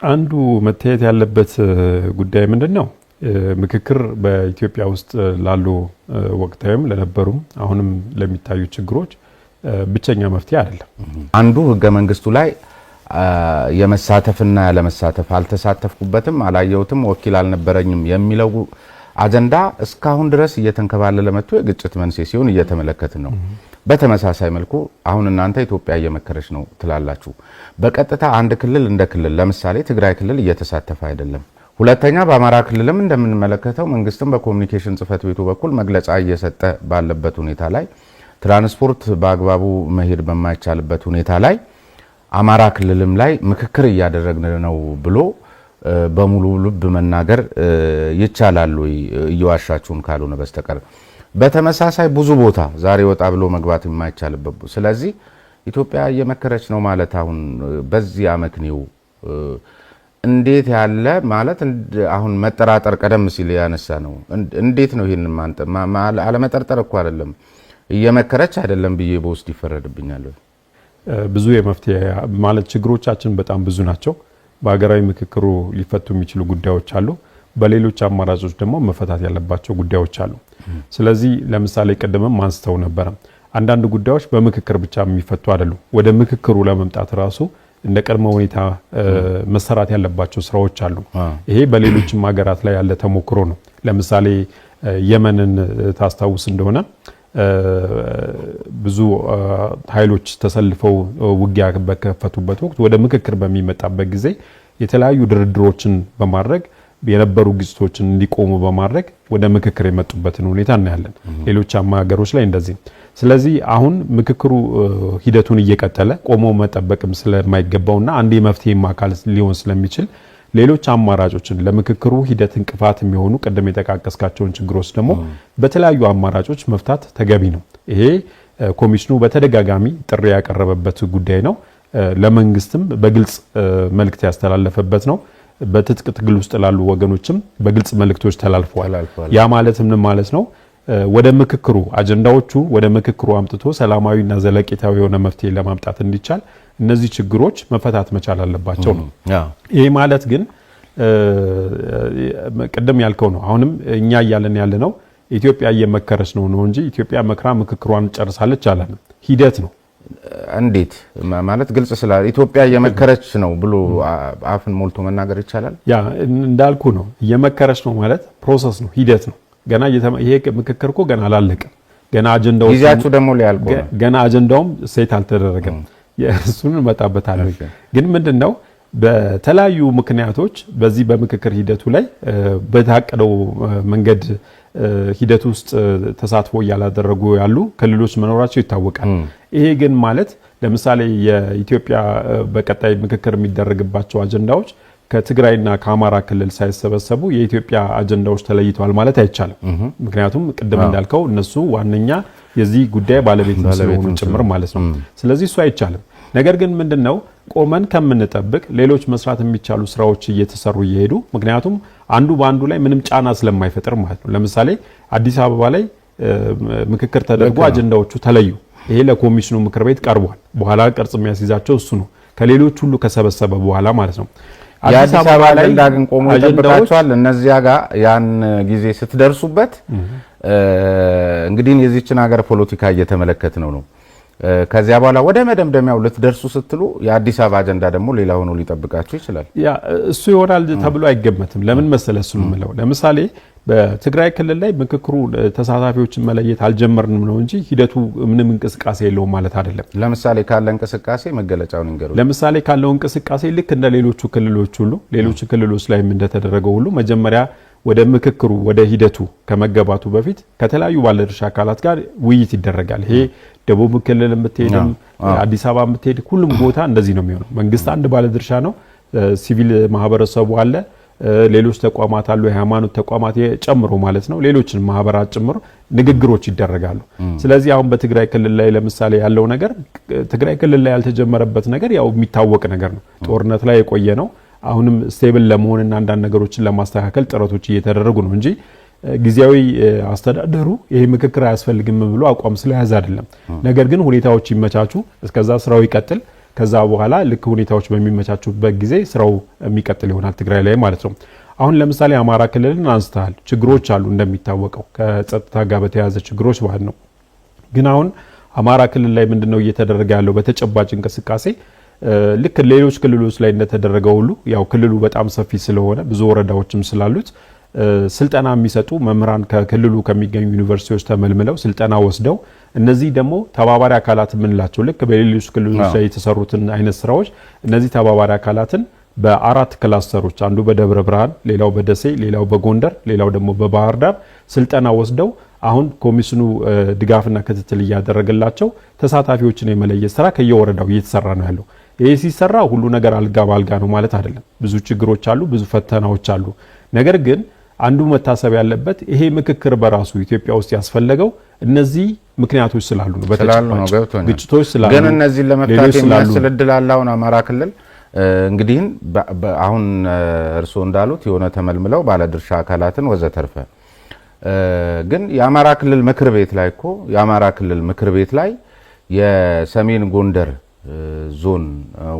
አንዱ መታየት ያለበት ጉዳይ ምንድነው? ምክክር በኢትዮጵያ ውስጥ ላሉ ወቅታዊም ለነበሩም አሁንም ለሚታዩ ችግሮች ብቸኛ መፍትሄ አይደለም። አንዱ ህገ መንግስቱ ላይ የመሳተፍና ያለመሳተፍ አልተሳተፍኩበትም፣ አላየሁትም፣ ወኪል አልነበረኝም የሚለው አጀንዳ እስካሁን ድረስ እየተንከባለለ መጥቶ የግጭት መንስኤ ሲሆን እየተመለከትን ነው። በተመሳሳይ መልኩ አሁን እናንተ ኢትዮጵያ እየመከረች ነው ትላላችሁ። በቀጥታ አንድ ክልል እንደ ክልል ለምሳሌ ትግራይ ክልል እየተሳተፈ አይደለም። ሁለተኛ በአማራ ክልልም እንደምንመለከተው መንግስትም በኮሙኒኬሽን ጽህፈት ቤቱ በኩል መግለጫ እየሰጠ ባለበት ሁኔታ ላይ ትራንስፖርት በአግባቡ መሄድ በማይቻልበት ሁኔታ ላይ አማራ ክልልም ላይ ምክክር እያደረግን ነው ብሎ በሙሉ ልብ መናገር ይቻላል ወይ እየዋሻችሁን ካልሆነ በስተቀር? በተመሳሳይ ብዙ ቦታ ዛሬ ወጣ ብሎ መግባት የማይቻልበት ስለዚህ ኢትዮጵያ እየመከረች ነው ማለት አሁን በዚህ አመት ነው እንዴት ያለ ማለት አሁን መጠራጠር ቀደም ሲል ያነሳ ነው። እንዴት ነው ይሄን ማንተ አለመጠርጠር እኮ አይደለም እየመከረች አይደለም ብዬ በውስጥ ይፈረድብኛል። ብዙ የመፍትሄ ማለት ችግሮቻችን በጣም ብዙ ናቸው። በሀገራዊ ምክክሩ ሊፈቱ የሚችሉ ጉዳዮች አሉ። በሌሎች አማራጮች ደግሞ መፈታት ያለባቸው ጉዳዮች አሉ። ስለዚህ ለምሳሌ ቀደምም አንስተው ነበር አንዳንድ ጉዳዮች በምክክር ብቻ የሚፈቱ አይደሉም። ወደ ምክክሩ ለመምጣት ራሱ እንደ ቀድሞ ሁኔታ መሰራት ያለባቸው ስራዎች አሉ። ይሄ በሌሎችም ሀገራት ላይ ያለ ተሞክሮ ነው። ለምሳሌ የመንን ታስታውስ እንደሆነ ብዙ ኃይሎች ተሰልፈው ውጊያ በከፈቱበት ወቅት ወደ ምክክር በሚመጣበት ጊዜ የተለያዩ ድርድሮችን በማድረግ የነበሩ ግጭቶችን እንዲቆሙ በማድረግ ወደ ምክክር የመጡበትን ሁኔታ እናያለን። ሌሎች ሀገሮች ላይ እንደዚህ። ስለዚህ አሁን ምክክሩ ሂደቱን እየቀጠለ ቆሞ መጠበቅም ስለማይገባውና አንድ የመፍትሄ አካል ሊሆን ስለሚችል ሌሎች አማራጮችን ለምክክሩ ሂደት እንቅፋት የሚሆኑ ቀደም የተቃቀስካቸውን ችግሮች ደግሞ በተለያዩ አማራጮች መፍታት ተገቢ ነው። ይሄ ኮሚሽኑ በተደጋጋሚ ጥሪ ያቀረበበት ጉዳይ ነው። ለመንግስትም በግልጽ መልእክት ያስተላለፈበት ነው። በትጥቅ ትግል ውስጥ ላሉ ወገኖችም በግልጽ መልእክቶች ተላልፈዋል። ያ ማለት ምን ማለት ነው? ወደ ምክክሩ አጀንዳዎቹ ወደ ምክክሩ አምጥቶ ሰላማዊና ዘለቄታዊ የሆነ መፍትሄ ለማምጣት እንዲቻል እነዚህ ችግሮች መፈታት መቻል አለባቸው ነው። ይሄ ማለት ግን ቀደም ያልከው ነው። አሁንም እኛ እያለን ያለ ነው ኢትዮጵያ እየመከረች ነው እንጂ ኢትዮጵያ መክራ ምክክሯን ጨርሳለች አላለም። ሂደት ነው። እንዴት ማለት ግልጽ ስለ ኢትዮጵያ እየመከረች ነው ብሎ አፍን ሞልቶ መናገር ይቻላል? ያ እንዳልኩ ነው። እየመከረች ነው ማለት ፕሮሰስ ነው፣ ሂደት ነው። ገና ይሄ ምክክር እኮ ገና አላለቀም። ገና አጀንዳው ጊዜያችሁ ደግሞ ሊያልቁ ገና አጀንዳውም ሴት አልተደረገም። የእሱን መጣበታለን። ግን ምንድነው በተለያዩ ምክንያቶች በዚህ በምክክር ሂደቱ ላይ በታቀደው መንገድ ሂደት ውስጥ ተሳትፎ ያላደረጉ ያሉ ክልሎች መኖራቸው ይታወቃል። ይሄ ግን ማለት ለምሳሌ የኢትዮጵያ በቀጣይ ምክክር የሚደረግባቸው አጀንዳዎች ከትግራይና ከአማራ ክልል ሳይሰበሰቡ የኢትዮጵያ አጀንዳዎች ተለይተዋል ማለት አይቻልም። ምክንያቱም ቅድም እንዳልከው እነሱ ዋነኛ የዚህ ጉዳይ ባለቤት ስለሆኑ ጭምር ማለት ነው። ስለዚህ እሱ አይቻልም። ነገር ግን ምንድነው ቆመን ከምንጠብቅ ሌሎች መስራት የሚቻሉ ስራዎች እየተሰሩ ይሄዱ። ምክንያቱም አንዱ በአንዱ ላይ ምንም ጫና ስለማይፈጥር ማለት ነው። ለምሳሌ አዲስ አበባ ላይ ምክክር ተደርጎ አጀንዳዎቹ ተለዩ። ይሄ ለኮሚሽኑ ምክር ቤት ቀርቧል። በኋላ ቅርጽ የሚያስይዛቸው እሱ ነው፣ ከሌሎች ሁሉ ከሰበሰበ በኋላ ማለት ነው። አዲስ አበባ ላይ እንዳግን ቆሞ ይጠብቃቸዋል። እነዚያ ጋር ያን ጊዜ ስትደርሱበት እንግዲህ የዚህችን ሀገር ፖለቲካ እየተመለከት ነው። ከዚያ በኋላ ወደ መደምደሚያው ልትደርሱ ስትሉ የአዲስ አበባ አጀንዳ ደግሞ ሌላ ሆኖ ሊጠብቃችሁ ይችላል። ያ እሱ ይሆናል ተብሎ አይገመትም። ለምን መሰለ እሱ ነው። ለምሳሌ በትግራይ ክልል ላይ ምክክሩ ተሳታፊዎችን መለየት አልጀመርንም ነው እንጂ ሂደቱ ምንም እንቅስቃሴ የለውም ማለት አይደለም። ለምሳሌ ካለ እንቅስቃሴ መገለጫውን እንገሩ። ለምሳሌ ካለው እንቅስቃሴ ልክ እንደ ሌሎቹ ክልሎች ሁሉ ሌሎች ክልሎች ላይ እንደተደረገው ሁሉ መጀመሪያ ወደ ምክክሩ ወደ ሂደቱ ከመገባቱ በፊት ከተለያዩ ባለድርሻ አካላት ጋር ውይይት ይደረጋል። ይሄ ደቡብ ክልል የምትሄድም አዲስ አበባ የምትሄድ ሁሉም ቦታ እንደዚህ ነው የሚሆነው። መንግስት አንድ ባለድርሻ ነው፣ ሲቪል ማህበረሰቡ አለ፣ ሌሎች ተቋማት አሉ፣ የሃይማኖት ተቋማት ጨምሮ ማለት ነው፣ ሌሎችን ማህበራት ጨምሮ ንግግሮች ይደረጋሉ። ስለዚህ አሁን በትግራይ ክልል ላይ ለምሳሌ ያለው ነገር ትግራይ ክልል ላይ ያልተጀመረበት ነገር ያው የሚታወቅ ነገር ነው። ጦርነት ላይ የቆየ ነው። አሁንም ስቴብል ለመሆንና አንዳንድ ነገሮችን ለማስተካከል ጥረቶች እየተደረጉ ነው እንጂ ጊዜያዊ አስተዳደሩ ይሄ ምክክር አያስፈልግም ብሎ አቋም ስለያዘ አይደለም። ነገር ግን ሁኔታዎች ይመቻቹ፣ እስከዛ ስራው ይቀጥል። ከዛ በኋላ ልክ ሁኔታዎች በሚመቻቹበት ጊዜ ስራው የሚቀጥል ይሆናል ትግራይ ላይ ማለት ነው። አሁን ለምሳሌ አማራ ክልልን አንስተሃል። ችግሮች አሉ እንደሚታወቀው ከጸጥታ ጋር በተያያዘ ችግሮች ማለት ነው። ግን አሁን አማራ ክልል ላይ ምንድነው እየተደረገ ያለው በተጨባጭ እንቅስቃሴ ልክ ሌሎች ክልሎች ላይ እንደተደረገው ሁሉ ያው ክልሉ በጣም ሰፊ ስለሆነ ብዙ ወረዳዎችም ስላሉት ስልጠና የሚሰጡ መምህራን ከክልሉ ከሚገኙ ዩኒቨርሲቲዎች ተመልምለው ስልጠና ወስደው እነዚህ ደግሞ ተባባሪ አካላት የምንላቸው ልክ በሌሎች ክልሎች ላይ የተሰሩትን አይነት ስራዎች እነዚህ ተባባሪ አካላትን በአራት ክላስተሮች አንዱ በደብረ ብርሃን፣ ሌላው በደሴ፣ ሌላው በጎንደር፣ ሌላው ደግሞ በባህር ዳር ስልጠና ወስደው አሁን ኮሚሽኑ ድጋፍና ክትትል እያደረገላቸው ተሳታፊዎችን የመለየት ስራ ከየወረዳው እየተሰራ ነው ያለው። ይሄ ሲሰራ ሁሉ ነገር አልጋ ባልጋ ነው ማለት አይደለም። ብዙ ችግሮች አሉ፣ ብዙ ፈተናዎች አሉ። ነገር ግን አንዱ መታሰብ ያለበት ይሄ ምክክር በራሱ ኢትዮጵያ ውስጥ ያስፈለገው እነዚህ ምክንያቶች ስላሉ ነው። በተጨማሪ ግጭቶች ስላሉ ግን እነዚህ ለመፍታት የሚያስችል እድል አለ። አሁን አማራ ክልል እንግዲህ አሁን እርስዎ እንዳሉት የሆነ ተመልምለው ባለድርሻ አካላትን ወዘተርፈ ግን የአማራ ክልል ምክር ቤት ላይ እኮ የአማራ ክልል ምክር ቤት ላይ የሰሜን ጎንደር ዞን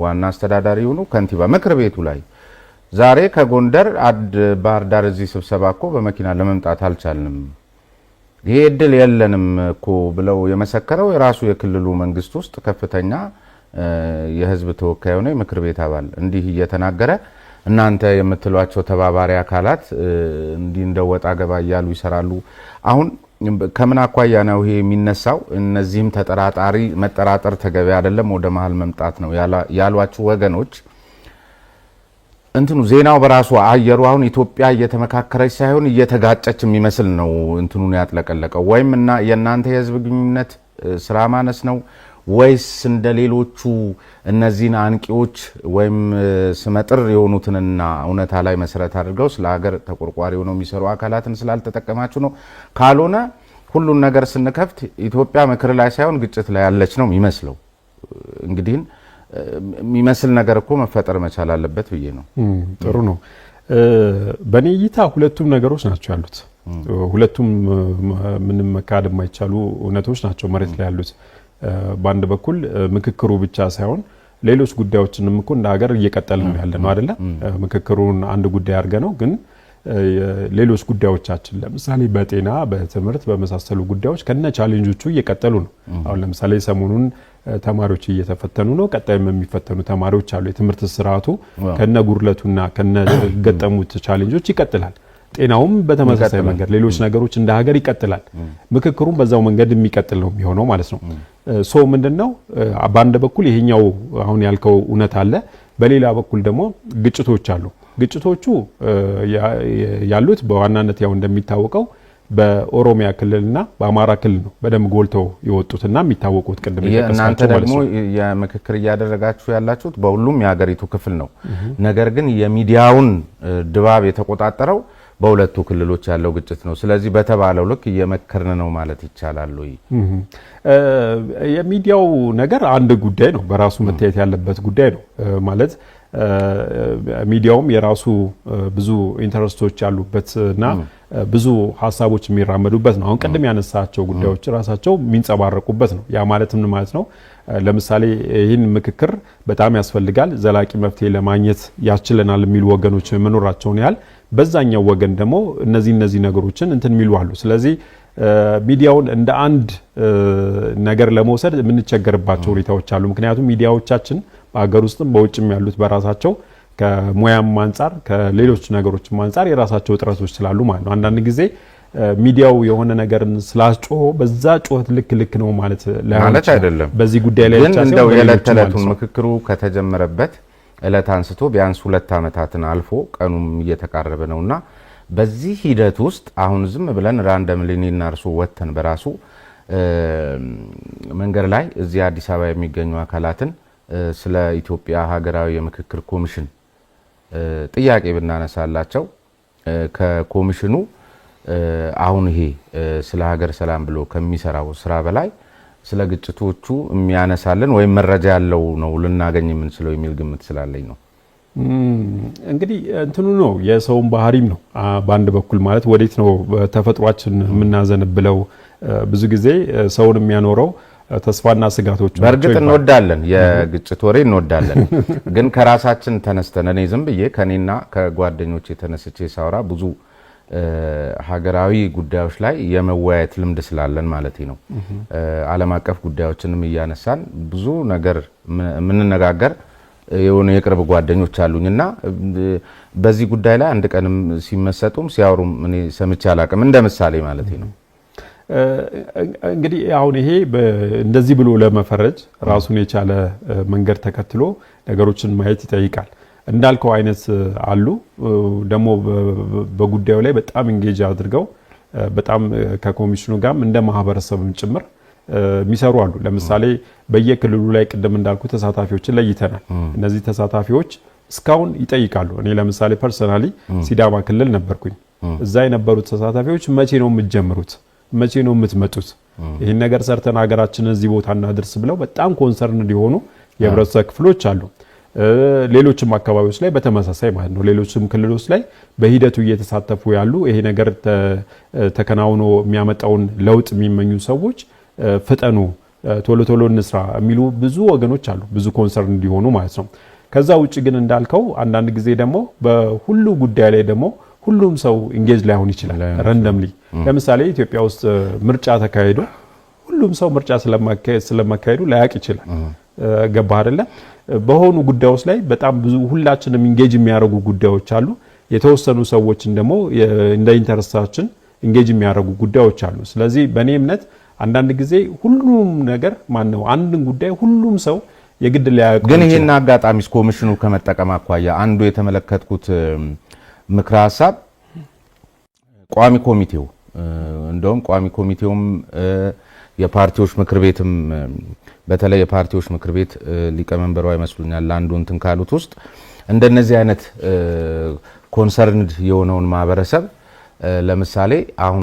ዋና አስተዳዳሪ ሆኖ ከንቲባ ምክር ቤቱ ላይ ዛሬ ከጎንደር ባህር ዳር እዚህ ስብሰባ እኮ በመኪና ለመምጣት አልቻልንም፣ ይሄ እድል የለንም እኮ ብለው የመሰከረው የራሱ የክልሉ መንግስት ውስጥ ከፍተኛ የህዝብ ተወካይ ሆነ ምክር ቤት አባል እንዲህ እየተናገረ እናንተ የምትሏቸው ተባባሪ አካላት እንዲህ እንደወጣ ገባ እያሉ ይሰራሉ። አሁን ከምን አኳያ ነው ይሄ የሚነሳው? እነዚህም ተጠራጣሪ መጠራጠር ተገቢ አይደለም፣ ወደ መሃል መምጣት ነው ያሏቸው ወገኖች እንትኑ ዜናው በራሱ አየሩ አሁን ኢትዮጵያ እየተመካከረች ሳይሆን እየተጋጨች የሚመስል ነው እንትኑን ያጥለቀለቀው። ወይም እና የእናንተ የህዝብ ግንኙነት ስራ ማነስ ነው ወይስ እንደሌሎቹ እነዚህን አንቂዎች ወይም ስመጥር የሆኑትንና እውነታ ላይ መሰረት አድርገው ስለ ሀገር ተቆርቋሪ ሆነው የሚሰሩ አካላትን ስላልተጠቀማችሁ ነው? ካልሆነ ሁሉን ነገር ስንከፍት ኢትዮጵያ ምክር ላይ ሳይሆን ግጭት ላይ ያለች ነው የሚመስለው። እንግዲህ የሚመስል ነገር እኮ መፈጠር መቻል አለበት ብዬ ነው። ጥሩ ነው። በኔ እይታ ሁለቱም ነገሮች ናቸው ያሉት። ሁለቱም ምንም መካድ የማይቻሉ እውነቶች ናቸው መሬት ላይ ያሉት። በአንድ በኩል ምክክሩ ብቻ ሳይሆን ሌሎች ጉዳዮችንም እኮ እንደ ሀገር እየቀጠልን ነው ያለ ነው አይደለ? ምክክሩን አንድ ጉዳይ አድርገ ነው ግን ሌሎች ጉዳዮቻችን ለምሳሌ በጤና በትምህርት በመሳሰሉ ጉዳዮች ከነ ቻሌንጆቹ እየቀጠሉ ነው። አሁን ለምሳሌ ሰሞኑን ተማሪዎች እየተፈተኑ ነው። ቀጣይም የሚፈተኑ ተማሪዎች አሉ። የትምህርት ስርዓቱ ከነ ጉርለቱና ከነ ገጠሙት ቻሌንጆች ይቀጥላል። ጤናውም በተመሳሳይ መንገድ ሌሎች ነገሮች እንደ ሀገር ይቀጥላል። ምክክሩም በዛው መንገድ የሚቀጥል ነው የሚሆነው ማለት ነው። ሶ ምንድነው በአንድ በኩል ይሄኛው አሁን ያልከው እውነት አለ፣ በሌላ በኩል ደግሞ ግጭቶች አሉ። ግጭቶቹ ያሉት በዋናነት ያው እንደሚታወቀው በኦሮሚያ ክልልና በአማራ ክልል ነው በደም ጎልተው የወጡትና የሚታወቁት። ቅድም እናንተ ደግሞ የምክክር እያደረጋችሁ ያላችሁት በሁሉም የሀገሪቱ ክፍል ነው። ነገር ግን የሚዲያውን ድባብ የተቆጣጠረው በሁለቱ ክልሎች ያለው ግጭት ነው። ስለዚህ በተባለው ልክ እየመከርን ነው ማለት ይቻላል ወይ? የሚዲያው ነገር አንድ ጉዳይ ነው፣ በራሱ መታየት ያለበት ጉዳይ ነው ማለት ሚዲያውም የራሱ ብዙ ኢንተረስቶች ያሉበትና ብዙ ሀሳቦች የሚራመዱበት ነው። አሁን ቅድም ያነሳቸው ጉዳዮች ራሳቸው የሚንጸባረቁበት ነው። ያ ማለት ምን ማለት ነው? ለምሳሌ ይህን ምክክር በጣም ያስፈልጋል፣ ዘላቂ መፍትሄ ለማግኘት ያስችለናል የሚሉ ወገኖች መኖራቸውን ያህል በዛኛው ወገን ደግሞ እነዚህ ነገሮችን እንትን የሚሉ አሉ። ስለዚህ ሚዲያውን እንደ አንድ ነገር ለመውሰድ የምንቸገርባቸው ሁኔታዎች አሉ። ምክንያቱም ሚዲያዎቻችን በሀገር ውስጥም በውጭም ያሉት በራሳቸው ከሙያም አንጻር ከሌሎች ነገሮችም አንጻር የራሳቸው ጥረቶች ስላሉ ማለት ነው። አንዳንድ ጊዜ ሚዲያው የሆነ ነገርን ስላስጮሆ በዛ ጮህት ልክ ነው ማለት አይደለም። በዚህ ጉዳይ ላይ ግን እንደው የዕለት ተዕለቱን ምክክሩ ከተጀመረበት እለት አንስቶ ቢያንስ 2 ዓመታትን አልፎ ቀኑም እየተቃረበ ነውና በዚህ ሂደት ውስጥ አሁን ዝም ብለን ራንደም ሊኒና እርሱ ወተን በራሱ መንገድ ላይ እዚህ አዲስ አበባ የሚገኙ አካላትን ስለ ኢትዮጵያ ሀገራዊ የምክክር ኮሚሽን ጥያቄ ብናነሳላቸው ከኮሚሽኑ አሁን ይሄ ስለ ሀገር ሰላም ብሎ ከሚሰራው ስራ በላይ ስለ ግጭቶቹ የሚያነሳልን ወይም መረጃ ያለው ነው ልናገኝ የምንችለው የሚል ግምት ስላለኝ ነው። እንግዲህ እንትኑ ነው የሰውን ባህሪም ነው። በአንድ በኩል ማለት ወዴት ነው ተፈጥሯችን የምናዘንብለው? ብዙ ጊዜ ሰውን የሚያኖረው ተስፋና ስጋቶች በእርግጥ እንወዳለን፣ የግጭት ወሬ እንወዳለን። ግን ከራሳችን ተነስተን እኔ ዝም ብዬ ከኔና ከጓደኞቼ ተነስቼ ሳውራ ብዙ ሀገራዊ ጉዳዮች ላይ የመወያየት ልምድ ስላለን ማለት ነው። ዓለም አቀፍ ጉዳዮችንም እያነሳን ብዙ ነገር የምንነጋገር የሆነ የቅርብ ጓደኞች አሉኝና በዚህ ጉዳይ ላይ አንድ ቀንም ሲመሰጡም ሲያወሩም እኔ ሰምቼ አላቅም፣ እንደ ምሳሌ ማለት ነው። እንግዲህ አሁን ይሄ እንደዚህ ብሎ ለመፈረጅ ራሱን የቻለ መንገድ ተከትሎ ነገሮችን ማየት ይጠይቃል። እንዳልከው አይነት አሉ ደግሞ በጉዳዩ ላይ በጣም ኢንጌጅ አድርገው በጣም ከኮሚሽኑ ጋርም እንደ ማህበረሰብም ጭምር የሚሰሩ አሉ። ለምሳሌ በየክልሉ ላይ ቅድም እንዳልኩ ተሳታፊዎችን ለይተናል። እነዚህ ተሳታፊዎች እስካሁን ይጠይቃሉ። እኔ ለምሳሌ ፐርሰናሊ ሲዳማ ክልል ነበርኩኝ። እዛ የነበሩት ተሳታፊዎች መቼ ነው የምትጀምሩት? መቼ ነው የምትመጡት? ይህን ነገር ሰርተን ሀገራችንን እዚህ ቦታ እናድርስ ብለው በጣም ኮንሰርን እንዲሆኑ የህብረተሰብ ክፍሎች አሉ። ሌሎችም አካባቢዎች ላይ በተመሳሳይ ማለት ነው። ሌሎችም ክልሎች ላይ በሂደቱ እየተሳተፉ ያሉ ይሄ ነገር ተከናውኖ የሚያመጣውን ለውጥ የሚመኙ ሰዎች ፍጠኑ፣ ቶሎ ቶሎ እንስራ የሚሉ ብዙ ወገኖች አሉ፣ ብዙ ኮንሰርን እንዲሆኑ ማለት ነው። ከዛ ውጭ ግን እንዳልከው አንዳንድ ጊዜ ደግሞ በሁሉ ጉዳይ ላይ ደግሞ ሁሉም ሰው ኢንጌጅ ላይሆን ይችላል። ረንደምሊ ለምሳሌ ኢትዮጵያ ውስጥ ምርጫ ተካሂዶ ሁሉም ሰው ምርጫ ስለማካሄዱ ላያቅ ይችላል። ገባህ አይደለ? በሆኑ ጉዳዮች ላይ በጣም ብዙ ሁላችንም ኢንጌጅ የሚያደርጉ ጉዳዮች አሉ። የተወሰኑ ሰዎችን ደግሞ እንደ ኢንተረስታችን ኢንጌጅ የሚያደርጉ ጉዳዮች አሉ። ስለዚህ በእኔ እምነት አንዳንድ ጊዜ ሁሉም ነገር ማነው አንድን ጉዳይ ሁሉም ሰው የግድ ሊያውቅ ግን ይሄን አጋጣሚስ ኮሚሽኑ ከመጠቀም አኳያ አንዱ የተመለከትኩት ምክረ ሀሳብ ቋሚ ኮሚቴው እንደውም ቋሚ ኮሚቴውም የፓርቲዎች ምክር ቤትም በተለይ የፓርቲዎች ምክር ቤት ሊቀመንበሩ አይመስሉኛል አንዱ እንትን ካሉት ውስጥ እንደነዚህ አይነት ኮንሰርንድ የሆነውን ማህበረሰብ ለምሳሌ አሁን